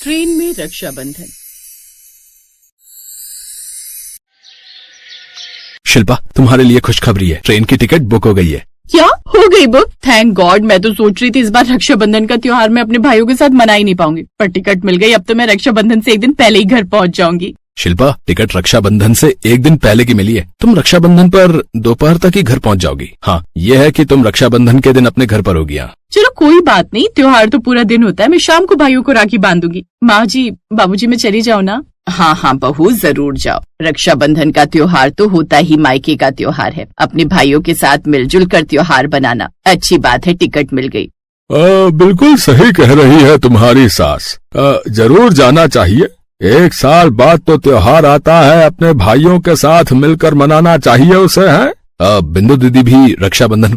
Train में रक्षाबंधन। शिल्पा, तुम्हारे लिए खुशखबरी है, ट्रेन की टिकट बुक हो गई है। क्या हो गई बुक? Thank God. मैं तो सोच रही थी इस बार रक्षाबंधन का त्योहार मैं अपने भाइयों के साथ मना ही नहीं पाऊंगी, पर टिकट मिल गई। अब तो मैं रक्षाबंधन से एक दिन पहले ही घर पहुंच जाऊंगी। शिल्पा, टिकट रक्षाबंधन से एक दिन पहले की मिली है। तुम रक्षाबंधन पर दोपहर तक ही घर पहुंच जाओगी। हाँ, ये है कि तुम रक्षाबंधन के दिन अपने घर पर होगी। हाँ चलो कोई बात नहीं, त्योहार तो पूरा दिन होता है। मैं शाम को भाइयों को राखी बांधूंगी। माँ जी, बाबूजी, मैं चली जाऊँ ना? हाँ हाँ बहू, जरूर जाओ। रक्षाबंधन का त्योहार तो होता ही मायके का त्योहार है। अपने भाइयों के साथ मिलजुल कर त्योहार बनाना अच्छी बात है। टिकट मिल गई। बिल्कुल सही कह रही है तुम्हारी सास। जरूर जाना चाहिए। एक साल बाद तो त्योहार आता है, अपने भाइयों के साथ मिलकर मनाना चाहिए उसे, है? बिंदु दीदी भी रक्षाबंधन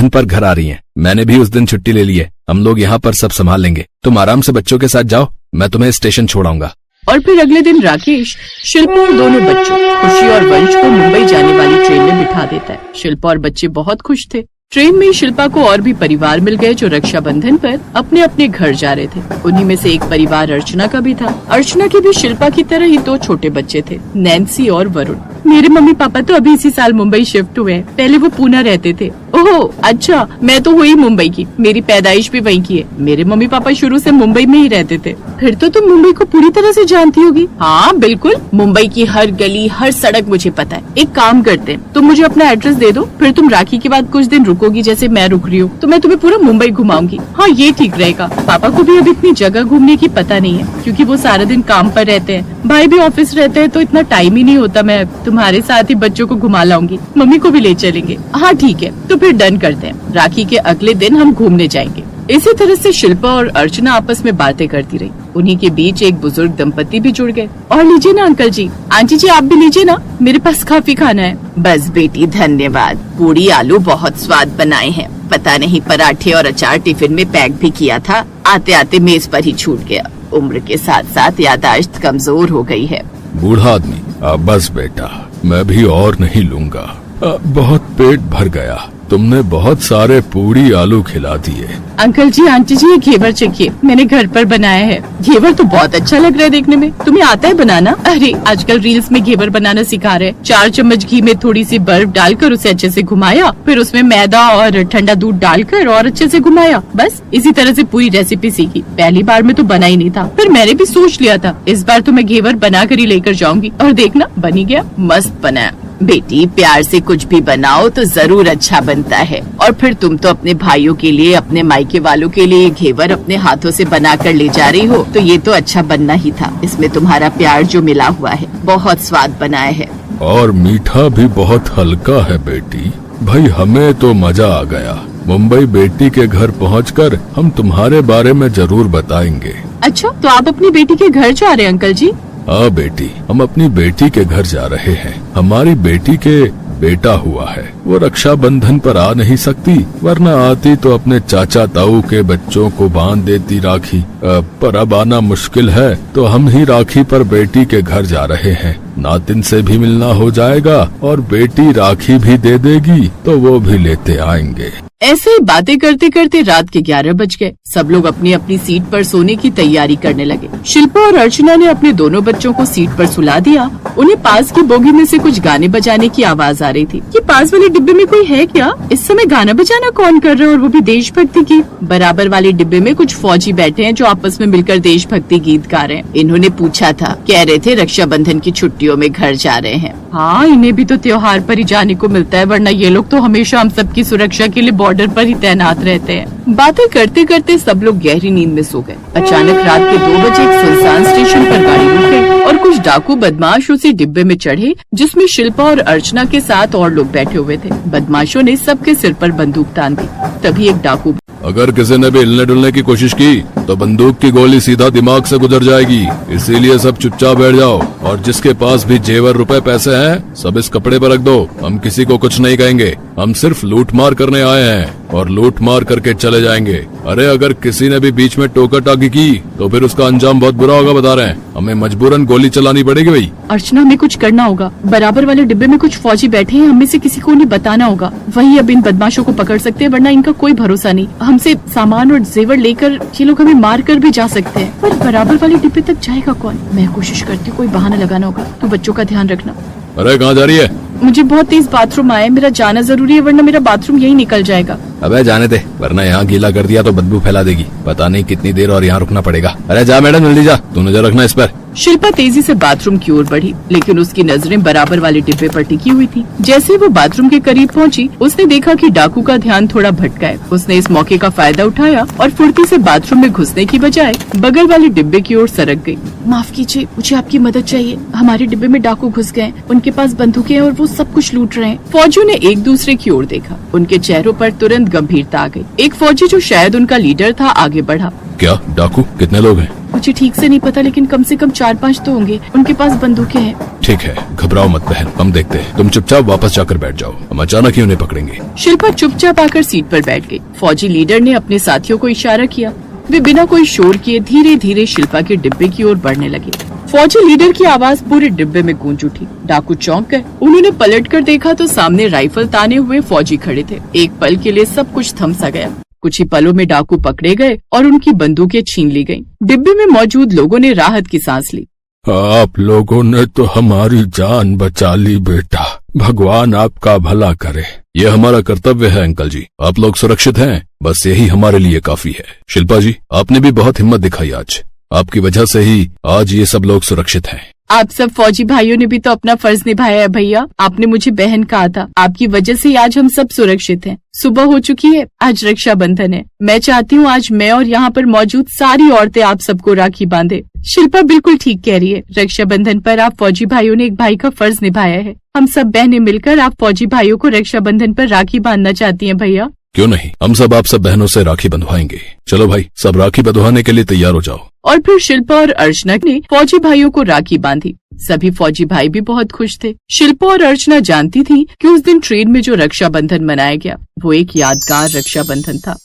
पर घर आ रही हैं। मैंने भी उस दिन छुट्टी ले ली है। हम लोग यहाँ पर सब संभाल लेंगे। तुम आराम से बच्चों के साथ जाओ, मैं तुम्हें स्टेशन छोड़ाऊंगा। और फिर अगले दिन राकेश शिल्पा और दोनों बच्चों खुशी और वंश को मुंबई जाने वाली ट्रेन में बिठा देता है। शिल्पा और बच्चे बहुत खुश थे। ट्रेन में शिल्पा को और भी परिवार मिल गए जो रक्षाबंधन पर अपने अपने घर जा रहे थे। उन्हीं में से एक परिवार अर्चना का भी था। अर्चना के भी शिल्पा की तरह ही दो छोटे बच्चे थे, नैन्सी और वरुण। मेरे मम्मी पापा तो अभी इसी साल मुंबई शिफ्ट हुए हैं। पहले वो पूना रहते थे। ओह अच्छा, मैं तो हुई मुंबई की, मेरी पैदाइश भी वहीं की है। मेरे मम्मी पापा शुरू से मुंबई में ही रहते थे। फिर तो तुम मुंबई को पूरी तरह से जानती होगी। हाँ बिल्कुल, मुंबई की हर गली हर सड़क मुझे पता है। एक काम करते हैं, तुम मुझे अपना एड्रेस दे दो, फिर तुम राखी के बाद कुछ दिन रुकोगी जैसे मैं रुक रही हूँ, तो मैं तुम्हें पूरा मुंबई घुमाऊंगी। हाँ ये ठीक रहेगा। पापा को भी अभी इतनी जगह घूमने की पता नहीं है, क्योंकि वो सारा दिन काम पर रहते हैं। भाई भी ऑफिस रहते हैं, तो इतना टाइम ही नहीं होता। मैं तुम्हारे साथ ही बच्चों को घुमा लाऊंगी, मम्मी को भी ले चलेंगे। हाँ ठीक है, तो फिर डन करते हैं। राखी के अगले दिन हम घूमने जाएंगे। इसी तरह से शिल्पा और अर्चना आपस में बातें करती रही। उन्हीं के बीच एक बुजुर्ग दंपति भी जुड़ गए। और लीजिए ना अंकल जी, आंटी जी आप भी लीजिए ना, मेरे पास काफी खाना है। बस बेटी धन्यवाद, पूरी आलू बहुत स्वाद बनाए हैं। पता नहीं पराठे और अचार टिफिन में पैक भी किया था, आते आते मेज पर ही छूट गया। उम्र के साथ साथ याददाश्त कमजोर हो गई है। बूढ़ा आदमी, बस बेटा, मैं भी और नहीं लूंगा। बहुत पेट भर गया। तुमने बहुत सारे पूरी आलू खिला दिए। अंकल जी आंटी जी, ये घेवर चखिए, मैंने घर पर बनाया है। घेवर तो बहुत अच्छा लग रहा है देखने में। तुम्हें आता है बनाना? अरे आजकल रील्स में घेवर बनाना सिखा रहे हैं। 4 चम्मच घी में थोड़ी सी बर्फ डालकर उसे अच्छे से घुमाया, फिर उसमें मैदा और ठंडा दूध डालकर और अच्छे से घुमाया। बस इसी तरह से पूरी रेसिपी सीखी। पहली बार में तो बना ही नहीं था, फिर मैंने भी सोच लिया था इस बार तो मैं घेवर बना कर ही लेकर जाऊंगी। और देखना बन ही गया, मस्त बनाया। बेटी प्यार से कुछ भी बनाओ तो जरूर अच्छा बनता है। और फिर तुम तो अपने भाइयों के लिए, अपने मायके वालों के लिए घेवर अपने हाथों से बना कर ले जा रही हो, तो ये तो अच्छा बनना ही था। इसमें तुम्हारा प्यार जो मिला हुआ है, बहुत स्वाद बनाया है। और मीठा भी बहुत हल्का है बेटी। भाई हमें तो मजा आ गया। मुंबई बेटी के घर पहुंचकर हम तुम्हारे बारे में जरूर बताएंगे। अच्छा, तो आप अपनी बेटी के घर जा रहे हैं अंकल जी? हाँ बेटी, हम अपनी बेटी के घर जा रहे हैं। हमारी बेटी के बेटा हुआ है। वो रक्षाबंधन पर आ नहीं सकती, वरना आती तो अपने चाचा ताऊ के बच्चों को बांध देती राखी। पर अब आना मुश्किल है, तो हम ही राखी पर बेटी के घर जा रहे हैं। नातिन से भी मिलना हो जाएगा और बेटी राखी भी दे देगी, तो वो भी लेते आएंगे। ऐसे ही बातें करते करते रात के 11 बज गए। सब लोग अपनी अपनी सीट पर सोने की तैयारी करने लगे। शिल्पा और अर्चना ने अपने दोनों बच्चों को सीट पर सुला दिया। उन्हें पास की बोगी में से कुछ गाने बजाने की आवाज आ रही थी। ये पास वाले डिब्बे में कोई है क्या? इस समय गाना बजाना कौन कर रहा है, और वो भी देशभक्ति की? बराबर वाले डिब्बे में कुछ फौजी बैठे हैं जो आपस में मिलकर देशभक्ति गीत गा रहे हैं। इन्होंने पूछा था, कह रहे थे रक्षाबंधन की छुट्टियों में घर जा रहे हैं। हाँ, इन्हें भी तो त्योहार पर ही जाने को मिलता है, वरना ये लोग तो हमेशा हम सबकी सुरक्षा के लिए बॉर्डर पर ही तैनात रहते हैं। बातें करते करते सब लोग गहरी नींद में सो गए। अचानक रात के 2 बजे एक सुनसान स्टेशन पर गाड़ी रुक गई और कुछ डाकू बदमाश उसी डिब्बे में चढ़े जिसमें शिल्पा और अर्चना के साथ और लोग बैठे हुए थे। बदमाशों ने सबके सिर पर बंदूक तान दी। तभी एक डाकू, अगर किसी ने भी हिलने डुलने की कोशिश की तो बंदूक की गोली सीधा दिमाग से गुजर जाएगी, इसीलिए सब चुपचाप बैठ जाओ। और जिसके पास भी जेवर रुपए पैसे हैं सब इस कपड़े पर रख दो। हम किसी को कुछ नहीं कहेंगे, हम सिर्फ लूट मार करने आए हैं और लूट मार करके चले जाएंगे। अरे अगर किसी ने भी बीच में टोका टाकी की तो फिर उसका अंजाम बहुत बुरा होगा, बता रहे हैं। हमें मजबूरन गोली चलानी पड़ेगी भाई। अर्चना, हमें कुछ करना होगा। बराबर वाले डिब्बे में कुछ फौजी बैठे हैं, हमें से किसी को उन्हें बताना होगा। वही अब इन बदमाशों को पकड़ सकते हैं, वरना इनका कोई भरोसा नहीं। हमसे सामान और जेवर लेकर ये लोग हमें मार कर भी जा सकते हैं, पर बराबर वाले डिब्बे तक जाएगा कौन? मैं कोशिश करती हूँ कोई बहाना लगाना होगा। तो बच्चों का ध्यान रखना। अरे कहाँ जा रही है? मुझे बहुत तेज बाथरूम आया है, मेरा जाना जरूरी है, वरना मेरा बाथरूम यही निकल जाएगा। अबे जाने दे, वरना यहाँ गीला कर दिया तो बदबू फैला देगी। पता नहीं कितनी देर और यहाँ रुकना पड़ेगा। अरे जा मैडम, जल्दी जा, तू नजर रखना इस पर। शिल्पा तेजी से बाथरूम की ओर बढ़ी, लेकिन उसकी नजरें बराबर वाले डिब्बे पर टिकी हुई थी। जैसे ही वो बाथरूम के करीब पहुंची, उसने देखा कि डाकू का ध्यान थोड़ा भटका है। उसने इस मौके का फायदा उठाया और फुर्ती से बाथरूम में घुसने की बजाय बगल वाले डिब्बे की ओर सरक गई। माफ कीजिए, मुझे आपकी मदद चाहिए। हमारे डिब्बे में डाकू घुस गए, उनके पास बंदूकें हैं और वो सब कुछ लूट रहे हैं। फौजियों ने एक दूसरे की ओर देखा, उनके चेहरों पर तुरंत गंभीरता आ गई। एक फौजी जो शायद उनका लीडर था आगे बढ़ा। क्या डाकू? कितने लोग हैं? मुझे ठीक से नहीं पता, लेकिन कम से कम 4-5 तो होंगे। उनके पास बंदूकें हैं। ठीक है, घबराओ मत बहन, हम देखते हैं। तुम चुपचाप वापस जाकर बैठ जाओ, हम अचानक ही उन्हें पकड़ेंगे। शिल्पा चुपचाप आकर सीट पर बैठ गई। फौजी लीडर ने अपने साथियों को इशारा किया। वे बिना कोई शोर किए धीरे धीरे शिल्पा के डिब्बे की ओर बढ़ने लगे। फौजी लीडर की आवाज पूरे डिब्बे में गूंज उठी। डाकू चौंक गए। उन्होंने पलटकर देखा तो सामने राइफल ताने हुए फौजी खड़े थे। एक पल के लिए सब कुछ थम सा गया। कुछ ही पलों में डाकू पकड़े गए और उनकी बंदूकें छीन ली गईं। डिब्बे में मौजूद लोगों ने राहत की सांस ली। आप लोगों ने तो हमारी जान बचा ली बेटा, भगवान आपका भला करे। ये हमारा कर्तव्य है अंकल जी, आप लोग सुरक्षित हैं, बस यही हमारे लिए काफी है। शिल्पा जी, आपने भी बहुत हिम्मत दिखाई आज, आपकी वजह से ही आज ये सब लोग सुरक्षित हैं। आप सब फौजी भाइयों ने भी तो अपना फर्ज निभाया है भैया। आपने मुझे बहन कहा था, आपकी वजह से आज हम सब सुरक्षित हैं। सुबह हो चुकी है, आज रक्षाबंधन है। मैं चाहती हूँ आज मैं और यहाँ पर मौजूद सारी औरतें आप सबको राखी बांधे। शिल्पा बिल्कुल ठीक कह रही है। रक्षाबंधन पर आप फौजी भाइयों ने एक भाई का फर्ज निभाया है। हम सब बहनें मिलकर आप फौजी भाइयों को रक्षाबंधन पर राखी बांधना चाहती हैं भैया। क्यों नहीं, हम सब आप सब बहनों से राखी बंधवाएंगे। चलो भाई, सब राखी बंधवाने के लिए तैयार हो जाओ। और फिर शिल्पा और अर्चना ने फौजी भाइयों को राखी बांधी। सभी फौजी भाई भी बहुत खुश थे। शिल्पा और अर्चना जानती थी कि उस दिन ट्रेन में जो रक्षाबंधन मनाया गया वो एक यादगार रक्षाबंधन था।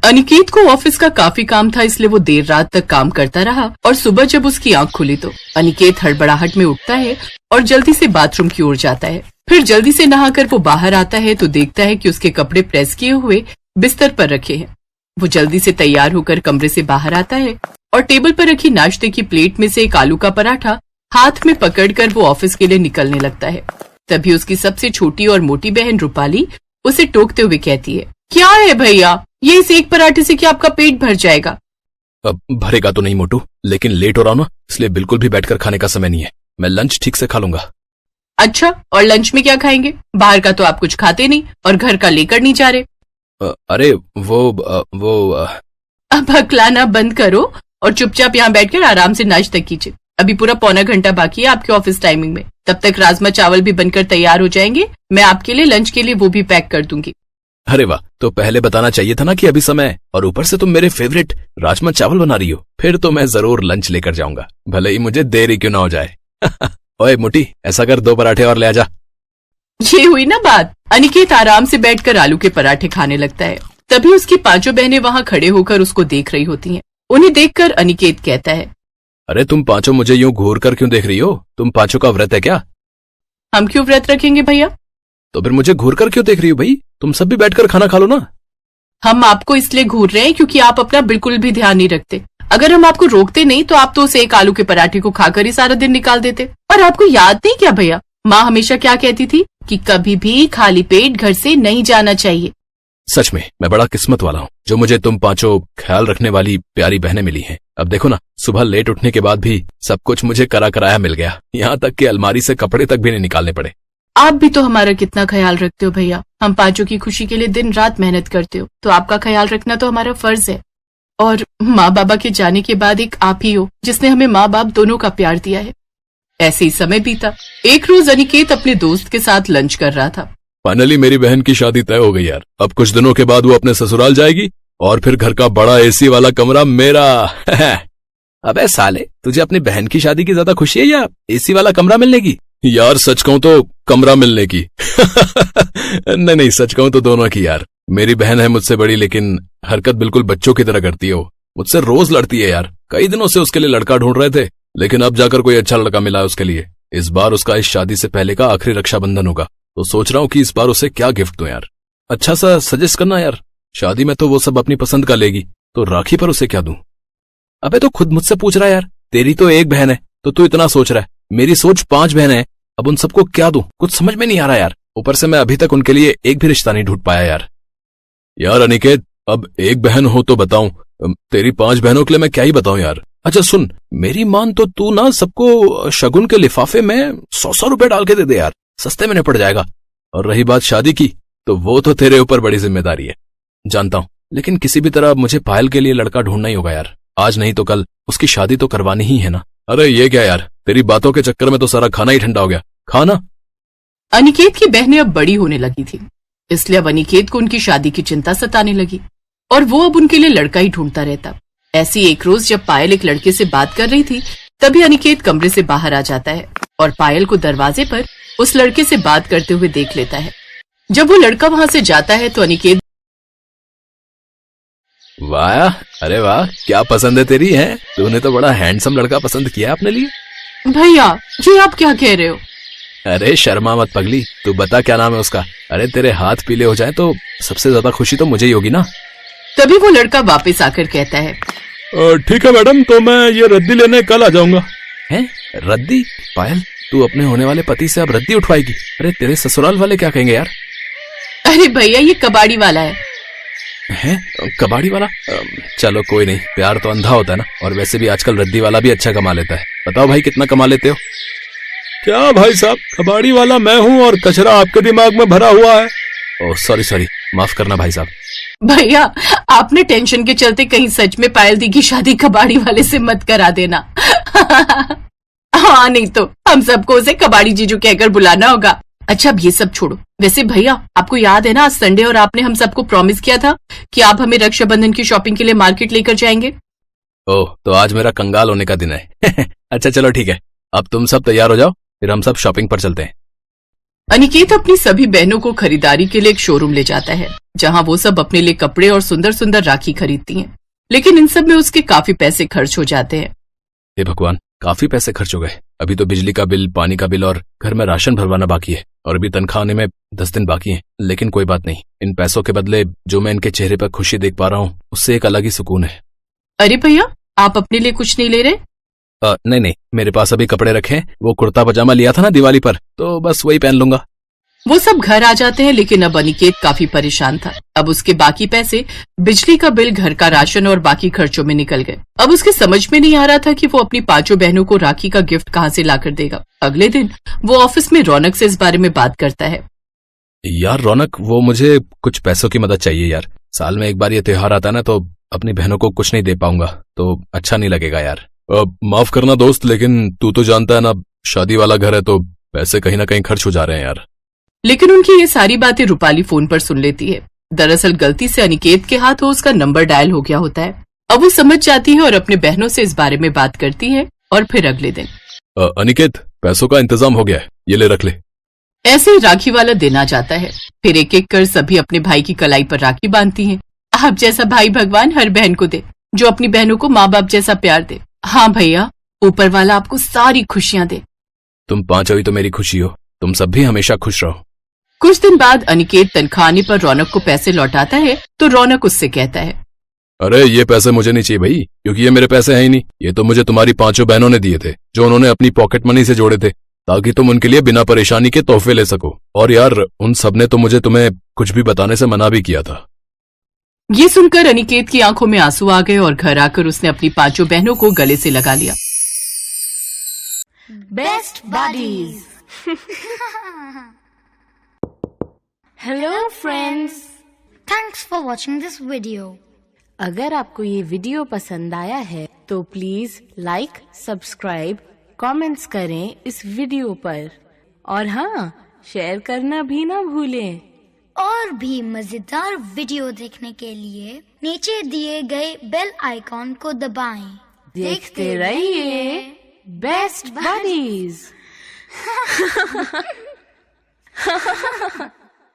अनिकेत को ऑफिस का काफी काम था, इसलिए वो देर रात तक काम करता रहा और सुबह जब उसकी आंख खुली तो अनिकेत हड़बड़ाहट में उठता है और जल्दी से बाथरूम की ओर जाता है। फिर जल्दी से नहाकर वो बाहर आता है तो देखता है कि उसके कपड़े प्रेस किए हुए बिस्तर पर रखे हैं। वो जल्दी से तैयार होकर कमरे से बाहर आता है और टेबल पर रखी नाश्ते की प्लेट में से एक आलू का पराठा हाथ में पकड़कर वो ऑफिस के लिए निकलने लगता है। तभी उसकी सबसे छोटी और मोटी बहन रूपाली उसे टोकते हुए कहती है, क्या है भैया, ये इस एक पराठे से क्या आपका पेट भर जाएगा? अब भरेगा तो नहीं मोटू, लेकिन लेट हो रहा हूं ना, इसलिए बिल्कुल भी बैठकर खाने का समय नहीं है। मैं लंच ठीक से खा लूंगा। अच्छा, और लंच में क्या खाएंगे? बाहर का तो आप कुछ खाते नहीं और घर का लेकर नहीं जा रहे। अरे वो अब हकलाना बंद करो और चुपचाप यहाँ बैठकर आराम से नाश्ता कीजिए। अभी पूरा पौना घंटा बाकी है आपके ऑफिस टाइमिंग में। तब तक राजमा चावल भी बनकर तैयार हो जाएंगे। मैं आपके लिए लंच के लिए वो भी पैक कर दूंगी। अरे वाह, तो पहले बताना चाहिए था ना कि अभी समय, और ऊपर से तुम मेरे फेवरेट राजमा चावल बना रही हो। फिर तो मैं जरूर लंच लेकर जाऊंगा, भले ही मुझे देरी क्यों ना हो जाए। ओए मोटी, ऐसा कर 2 पराठे और ले आजा। ये हुई ना बात। अनिकेत आराम से बैठकर आलू के पराठे खाने लगता है। तभी उसकी 5 बहनें वहाँ खड़े होकर उसको देख रही होती हैं। उन्हें देखकर अनिकेत कहता है, अरे तुम 5 मुझे यूं घूर कर क्यों देख रही हो? तुम 5 का व्रत है क्या? हम क्यों व्रत रखेंगे भैया? तो फिर मुझे घूर कर क्यों देख रही हो भाई? तुम सब भी बैठकर खाना खा लो ना। हम आपको इसलिए घूर रहे हैं क्योंकि आप अपना बिल्कुल भी ध्यान नहीं रखते। अगर हम आपको रोकते नहीं तो आप तो उस एक आलू के पराठे को खाकर ही सारा दिन निकाल देते। और आपको याद नहीं क्या भैया, माँ हमेशा क्या कहती थी कि कभी भी खाली पेट घर से नहीं जाना चाहिए। सच में मैं बड़ा किस्मत वाला हूँ जो मुझे तुम 5 ख्याल रखने वाली प्यारी बहनें मिली हैं। अब देखो ना, सुबह लेट उठने के बाद भी सब कुछ मुझे करा कराया मिल गया। यहाँ तक कि अलमारी से कपड़े तक भी नहीं निकालने पड़े। आप भी तो हमारा कितना ख्याल रखते हो भैया। हम 5 की खुशी के लिए दिन रात मेहनत करते हो, तो आपका ख्याल रखना तो हमारा फर्ज है। और माँ बाबा के जाने के बाद एक आप ही हो जिसने हमें माँ बाप दोनों का प्यार दिया है। ऐसे ही समय बीता। एक रोज अनिकेत अपने दोस्त के साथ लंच कर रहा था। फाइनली मेरी बहन की शादी तय हो गई यार। अब कुछ दिनों के बाद वो अपने ससुराल जाएगी और फिर घर का बड़ा एसी वाला कमरा मेरा। अबे साले, तुझे अपनी बहन की शादी की ज्यादा खुशी है या एसी वाला कमरा मिलने की? यार सच कहूं तो कमरा मिलने की। नहीं नहीं, सच कहूं तो दोनों की यार। मेरी बहन है मुझसे बड़ी, लेकिन हरकत बिल्कुल बच्चों की तरह करती है। वो मुझसे रोज लड़ती है यार। कई दिनों से उसके लिए लड़का ढूंढ रहे थे, लेकिन अब जाकर कोई अच्छा लड़का मिला है उसके लिए। इस बार उसका इस शादी से पहले का आखिरी रक्षाबंधन होगा, तो सोच रहा हूँ कि इस बार उसे क्या गिफ्ट दूं यार। अच्छा सा सजेस्ट करना यार। शादी में तो वो सब अपनी पसंद का लेगी, तो राखी पर उसे क्या दूं? अबे तो खुद मुझसे पूछ रहा है यार। तेरी तो एक बहन है तो तू इतना सोच रहा है, मेरी सोच 5 बहनें हैं। अब उन सबको क्या दूं, कुछ समझ में नहीं आ रहा यार। ऊपर से मैं अभी तक उनके लिए एक भी रिश्ता नहीं ढूंढ पाया यार। यार अनिकेत, अब एक बहन हो तो बताऊं, तेरी 5 बहनों के लिए मैं क्या ही बताऊं यार। अच्छा सुन, मेरी मान तो तू ना सबको शगुन के लिफाफे में 100-100 रुपए डाल के दे दे यार, सस्ते में निपट जाएगा। और रही बात शादी की, तो वो तो तेरे ऊपर बड़ी जिम्मेदारी है, जानता हूं। लेकिन किसी भी तरह मुझे पायल के लिए लड़का ढूंढना ही होगा यार। आज नहीं तो कल उसकी शादी तो करवानी ही है ना। अरे ये क्या यार, तेरी बातों के चक्कर में तो सारा खाना ही ठंडा हो गया। खाना। अनिकेत की बहनें अब बड़ी होने लगी थी, इसलिए अब अनिकेत को उनकी शादी की चिंता सताने लगी और वो अब उनके लिए लड़का ही ढूंढता रहता। ऐसी एक रोज जब पायल एक लड़के से बात कर रही थी, तभी अनिकेत कमरे से बाहर आ जाता है और पायल को दरवाजे पर उस लड़के से बात करते हुए देख लेता है। जब वो लड़का वहां से जाता है तो अनिकेत, वाह, अरे वाह, क्या पसंद है तेरी? है तूने तो बड़ा हैंडसम लड़का पसंद किया अपने लिए। भैया ये आप क्या कह रहे हो? अरे शर्मा मत पगली, तू बता क्या नाम है उसका। अरे तेरे हाथ पीले हो जाए तो सबसे ज्यादा खुशी तो मुझे ही होगी ना। तभी वो लड़का वापस आकर कहता है, ठीक है मैडम, तो मैं ये रद्दी लेने कल आ जाऊंगा। हैं? रद्दी? पायल, तू अपने होने वाले पति से अब रद्दी उठवाएगी? अरे तेरे ससुराल वाले क्या कहेंगे यार? अरे भैया ये कबाड़ी वाला है। हैं? कबाड़ी वाला? चलो कोई नहीं, प्यार तो अंधा होता है ना। और वैसे भी आजकल रद्दी वाला भी अच्छा कमा लेता है। बताओ भाई कितना कमा लेते हो? क्या भाई साहब, कबाड़ी वाला मैं हूँ और कचरा आपके दिमाग में भरा हुआ है। ओह सॉरी सॉरी, माफ करना भाई साहब। भैया आपने टेंशन के चलते कहीं सच में पायल दी की शादी कबाड़ी वाले से मत करा देना। हाँ नहीं तो हम सबको उसे कबाड़ी जीजू कहकर बुलाना होगा। अच्छा अब ये सब छोड़ो, वैसे भैया आपको याद है ना आज संडे और आपने हम सबको प्रॉमिस किया था कि आप हमें रक्षाबंधन की शॉपिंग के लिए मार्केट लेकर जाएंगे। ओह तो आज मेरा कंगाल होने का दिन है। अच्छा चलो ठीक है, अब तुम सब तैयार हो जाओ, फिर हम सब शॉपिंग पर चलते हैं। अनिकेत अपनी सभी बहनों को खरीदारी के लिए एक शोरूम ले जाता है, जहां वो सब अपने लिए कपड़े और सुंदर सुंदर राखी खरीदती हैं। लेकिन इन सब में उसके काफी पैसे खर्च हो जाते हैं। हे भगवान, काफी पैसे खर्च हो गए। अभी तो बिजली का बिल, पानी का बिल और घर में राशन भरवाना बाकी है, और अभी तनख्वाह आने में 10 दिन बाकी हैं। लेकिन कोई बात नहीं, इन पैसों के बदले जो मैं इनके चेहरे पर खुशी देख पा रहा हूँ, उससे एक अलग ही सुकून है। अरे भैया आप अपने लिए कुछ नहीं ले रहे? नहीं नहीं, मेरे पास अभी कपड़े रखे हैं। वो कुर्ता पजामा लिया था ना दिवाली पर, तो बस वही पहन लूंगा। वो सब घर आ जाते हैं, लेकिन अब अनिकेत काफी परेशान था। अब उसके बाकी पैसे, बिजली का बिल, घर का राशन और बाकी खर्चों में निकल गए। अब उसके समझ में नहीं आ रहा था कि वो अपनी 5 बहनों को राखी का गिफ्ट कहाँ से लाकर देगा। अगले दिन वो ऑफिस में रौनक से इस बारे में बात करता है। यार रौनक, वो मुझे कुछ पैसों की मदद चाहिए यार। साल में एक बार ये त्योहार आता है ना, तो अपनी बहनों को कुछ नहीं दे पाऊंगा तो अच्छा नहीं लगेगा यार। माफ करना दोस्त, लेकिन तू तो जानता है ना, शादी वाला घर है तो पैसे कहीं ना कहीं खर्च हो जा रहे हैं यार। लेकिन उनकी ये सारी बातें रूपाली फोन पर सुन लेती है। दरअसल गलती से अनिकेत के हाथों उसका नंबर डायल हो गया होता है। अब वो समझ जाती है और अपने बहनों से इस बारे में बात करती है। और फिर अगले दिन, अनिकेत, पैसों का इंतजाम हो गया है, ये ले रख ले। ऐसे ही राखी वाला दिन आ जाता है। फिर एक एक कर सभी अपने भाई की कलाई पर राखी बांधती हैं। आप जैसा भाई भगवान हर बहन को दे, जो अपनी बहनों को माँ बाप जैसा प्यार दे। हाँ भैया, ऊपर वाला आपको सारी खुशियां दे। तुम 5 ही तो मेरी खुशी हो, तुम सब भी हमेशा खुश रहो। कुछ दिन बाद अनिकेत तनख्वाह आने पर रौनक को पैसे लौटाता है, तो रौनक उससे कहता है, अरे ये पैसे मुझे नहीं चाहिए भाई, क्योंकि ये मेरे पैसे हैं ही नहीं। ये तो मुझे तुम्हारी 5 बहनों ने दिए थे, जो उन्होंने अपनी पॉकेट मनी से जोड़े थे, ताकि तुम उनके लिए बिना परेशानी के तोहफे ले सको। और यार उन सब ने तो मुझे तुम्हें कुछ भी बताने से मना भी किया था। ये सुनकर अनिकेत की आंखों में आंसू आ गए और घर आकर उसने अपनी 5 बहनों को गले से लगा लिया। Best buddies. Hello friends, thanks for watching this video. अगर आपको ये वीडियो पसंद आया है तो प्लीज लाइक, सब्सक्राइब, कमेंट्स करें इस वीडियो पर। और हाँ, शेयर करना भी ना भूलें। और भी मजेदार वीडियो देखने के लिए नीचे दिए गए बेल आइकॉन को दबाएं। देखते रहिए बेस्ट बडीज।